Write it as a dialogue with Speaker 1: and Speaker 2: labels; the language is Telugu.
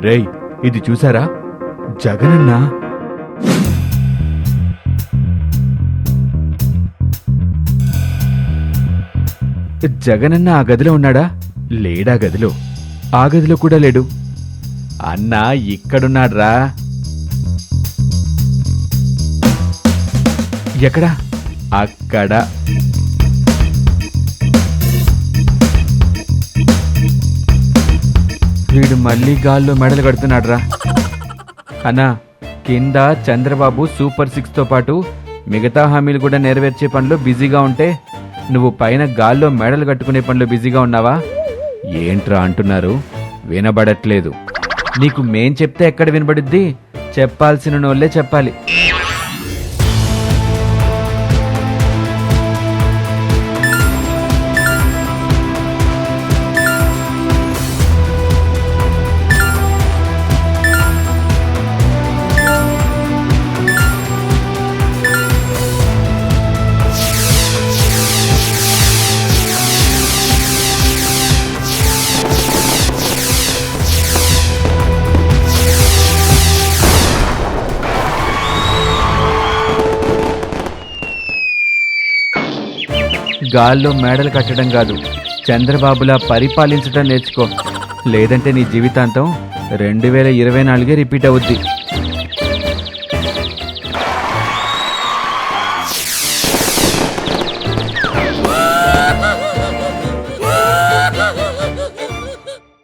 Speaker 1: రేయ్, ఇది చూసారా? జగనన్న జగనన్న ఆ గదిలో ఉన్నాడా? లేడా గదిలో? ఆ గదిలో కూడా లేడు. అన్నా ఇక్కడున్నాడ్రా. ఎక్కడా? అక్కడ. వీడు మళ్ళీ గాల్లో మెడలు కడుతున్నాడ్రా. అన్నా, కింద చంద్రబాబు సూపర్ 6తో పాటు మిగతా హామీలు కూడా నెరవేర్చే పనిలో బిజీగా ఉంటే నువ్వు పైన గాల్లో మెడలు కట్టుకునే పనిలో బిజీగా ఉన్నావా? ఏంట్రా అంటున్నారు? వినబడట్లేదు. నీకు మేం చెప్తే ఎక్కడ వినబడుద్ది? చెప్పాల్సిన నోళ్ళే చెప్పాలి. గాల్లో మేడలు కట్టడం కాదు, చంద్రబాబులా పరిపాలించడం నేర్చుకో. లేదంటే నీ జీవితాంతం 2024 రిపీట్ అవుద్ది.